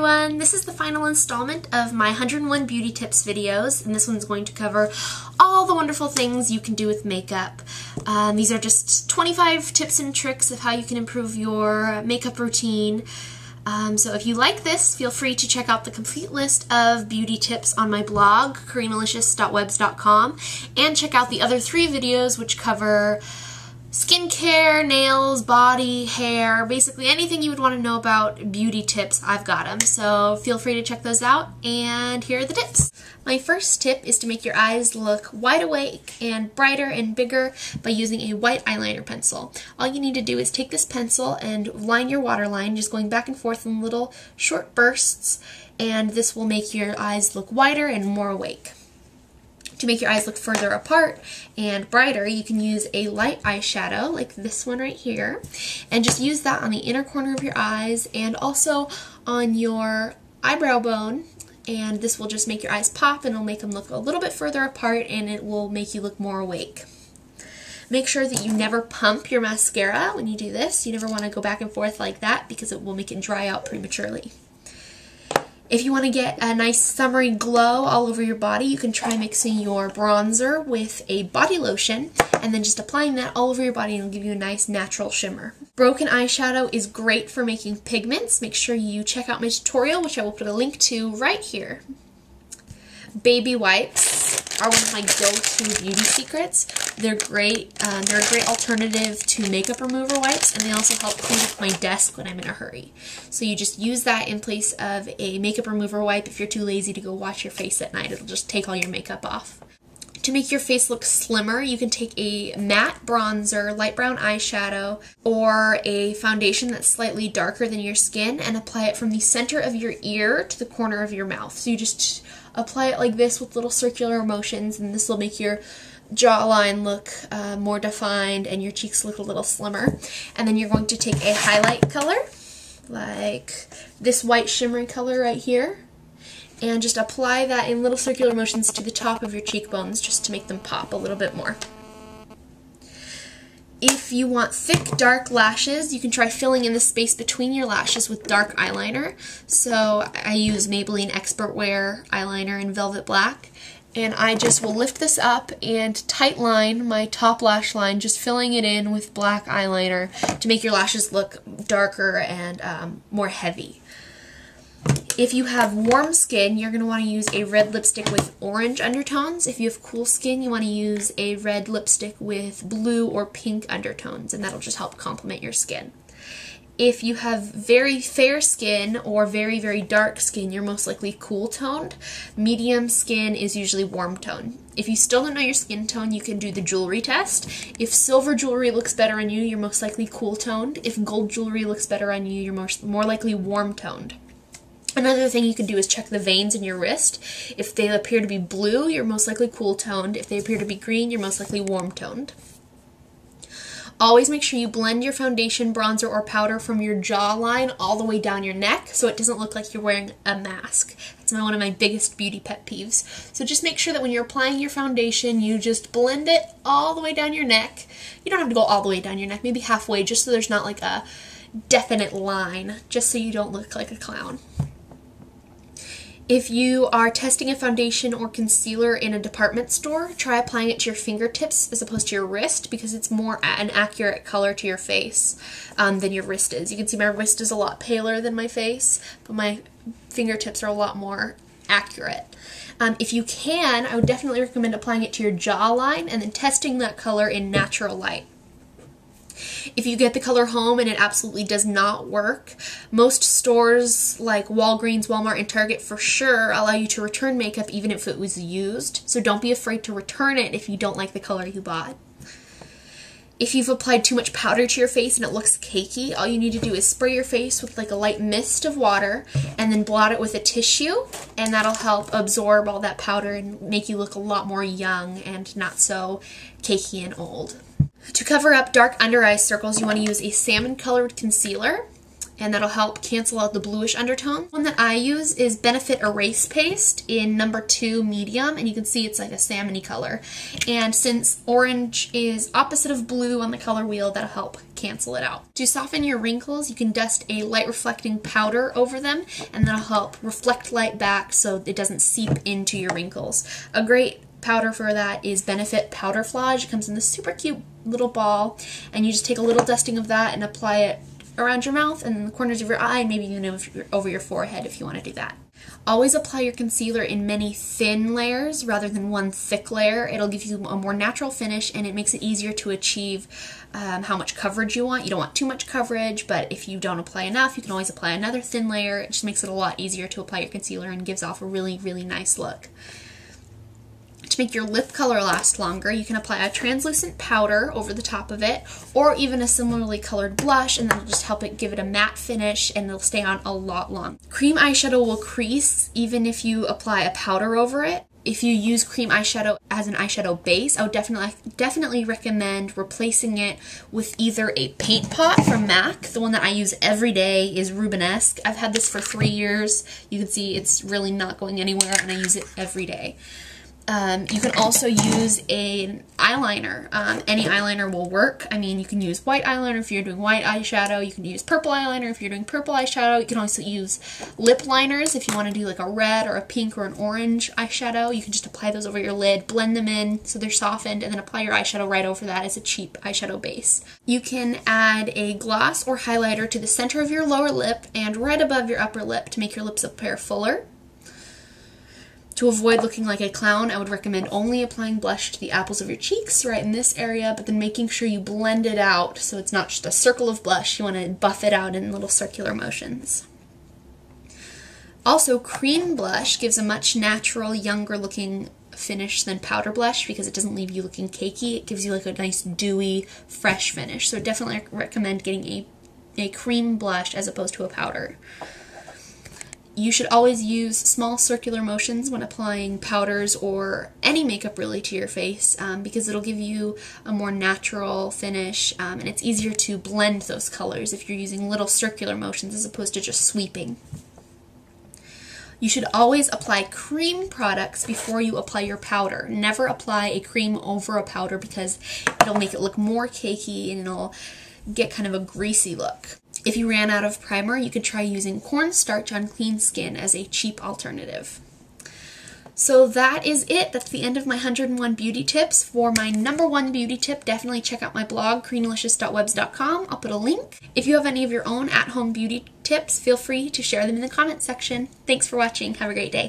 everyone! This is the final installment of my 101 beauty tips videos, and this one's going to cover all the wonderful things you can do with makeup. These are just 25 tips and tricks of how you can improve your makeup routine. So if you like this, feel free to check out the complete list of beauty tips on my blog, karinalicious.webs.com, and check out the other 3 videos which cover skincare, nails, body, hair, basically anything you would want to know about beauty tips, I've got them. So feel free to check those out, and here are the tips. My first tip is to make your eyes look wide awake and brighter and bigger by using a white eyeliner pencil. All you need to do is take this pencil and line your waterline, just going back and forth in little short bursts, and this will make your eyes look wider and more awake. To make your eyes look further apart and brighter, you can use a light eyeshadow like this one right here, and just use that on the inner corner of your eyes and also on your eyebrow bone, and this will just make your eyes pop and it'll make them look a little bit further apart, and it will make you look more awake. Make sure that you never pump your mascara when you do this. You never want to go back and forth like that because it will make it dry out prematurely. If you want to get a nice summery glow all over your body, you can try mixing your bronzer with a body lotion and then just applying that all over your body, and it'll give you a nice natural shimmer. Broken eyeshadow is great for making pigments. Make sure you check out my tutorial, which I will put a link to right here. Baby wipes are one of my go-to beauty secrets. They're great. They're a great alternative to makeup remover wipes, and they also help clean up my desk when I'm in a hurry. So you just use that in place of a makeup remover wipe if you're too lazy to go wash your face at night. It'll just take all your makeup off. To make your face look slimmer, you can take a matte bronzer, light brown eyeshadow, or a foundation that's slightly darker than your skin and apply it from the center of your ear to the corner of your mouth. So you just apply it like this with little circular motions, and this will make your jawline look more defined and your cheeks look a little slimmer. And then you're going to take a highlight color, like this white shimmery color right here, and just apply that in little circular motions to the top of your cheekbones just to make them pop a little bit more. If you want thick, dark lashes, you can try filling in the space between your lashes with dark eyeliner. So I use Maybelline Expert Wear eyeliner in Velvet Black, and I just will lift this up and tight line my top lash line, just filling it in with black eyeliner to make your lashes look darker and more heavy. If you have warm skin, you're going to want to use a red lipstick with orange undertones. If you have cool skin, you want to use a red lipstick with blue or pink undertones, and that'll just help complement your skin. If you have very fair skin or very, very dark skin, you're most likely cool toned. Medium skin is usually warm tone. If you still don't know your skin tone, you can do the jewelry test. If silver jewelry looks better on you, you're most likely cool toned. If gold jewelry looks better on you, you're more likely warm toned. Another thing you can do is check the veins in your wrist. If they appear to be blue, you're most likely cool toned. If they appear to be green, you're most likely warm toned. Always make sure you blend your foundation, bronzer, or powder from your jawline all the way down your neck so it doesn't look like you're wearing a mask. That's one of my biggest beauty pet peeves. So just make sure that when you're applying your foundation, you just blend it all the way down your neck. You don't have to go all the way down your neck, maybe halfway, just so there's not like a definite line, just so you don't look like a clown. If you are testing a foundation or concealer in a department store, try applying it to your fingertips as opposed to your wrist, because it's more an accurate color to your face than your wrist is. You can see my wrist is a lot paler than my face, but my fingertips are a lot more accurate. If you can, I would definitely recommend applying it to your jawline and then testing that color in natural light. If you get the color home and it absolutely does not work, most stores like Walgreens, Walmart, and Target for sure allow you to return makeup even if it was used, so don't be afraid to return it if you don't like the color you bought. If you've applied too much powder to your face and it looks cakey, all you need to do is spray your face with like a light mist of water and then blot it with a tissue, and that'll help absorb all that powder and make you look a lot more young and not so cakey and old. To cover up dark under eye circles, you want to use a salmon colored concealer. and that'll help cancel out the bluish undertone. One that I use is Benefit Erase Paste in number 2 medium, and you can see it's like a salmon-y color. And since orange is opposite of blue on the color wheel, that'll help cancel it out. To soften your wrinkles, you can dust a light reflecting powder over them, and that'll help reflect light back so it doesn't seep into your wrinkles. A great powder for that is Benefit Powder Flage. It comes in this super cute little ball, and you just take a little dusting of that and apply it around your mouth and the corners of your eye, maybe even over your forehead if you want to do that. Always apply your concealer in many thin layers rather than one thick layer. It'll give you a more natural finish, and it makes it easier to achieve how much coverage you want. You don't want too much coverage, but if you don't apply enough, you can always apply another thin layer. It just makes it a lot easier to apply your concealer and gives off a really, really nice look. To make your lip color last longer, you can apply a translucent powder over the top of it, or even a similarly colored blush, and that'll just help it give it a matte finish, and it'll stay on a lot longer. Cream eyeshadow will crease even if you apply a powder over it. If you use cream eyeshadow as an eyeshadow base, I would definitely recommend replacing it with either a paint pot from MAC. The one that I use every day is Rubenesque. I've had this for 3 years. You can see it's really not going anywhere, and I use it every day. You can also use an eyeliner. Any eyeliner will work. I mean, you can use white eyeliner if you're doing white eyeshadow. You can use purple eyeliner if you're doing purple eyeshadow. You can also use lip liners if you want to do like a red or a pink or an orange eyeshadow. You can just apply those over your lid, blend them in so they're softened, and then apply your eyeshadow right over that as a cheap eyeshadow base. You can add a gloss or highlighter to the center of your lower lip and right above your upper lip to make your lips appear fuller. To avoid looking like a clown, I would recommend only applying blush to the apples of your cheeks, right in this area, but then making sure you blend it out so it's not just a circle of blush. You want to buff it out in little circular motions. Also, cream blush gives a much natural, younger looking finish than powder blush because it doesn't leave you looking cakey. It gives you like a nice dewy, fresh finish. So I definitely recommend getting a cream blush as opposed to a powder. You should always use small circular motions when applying powders or any makeup really to your face because it'll give you a more natural finish and it's easier to blend those colors if you're using little circular motions as opposed to just sweeping. You should always apply cream products before you apply your powder. Never apply a cream over a powder because it'll make it look more cakey and it'll get kind of a greasy look. If you ran out of primer, you could try using cornstarch on clean skin as a cheap alternative. So that is it. That's the end of my 101 beauty tips. For my #1 beauty tip, definitely check out my blog, creamylicious.webs.com. I'll put a link. If you have any of your own at-home beauty tips, feel free to share them in the comments section. Thanks for watching. Have a great day.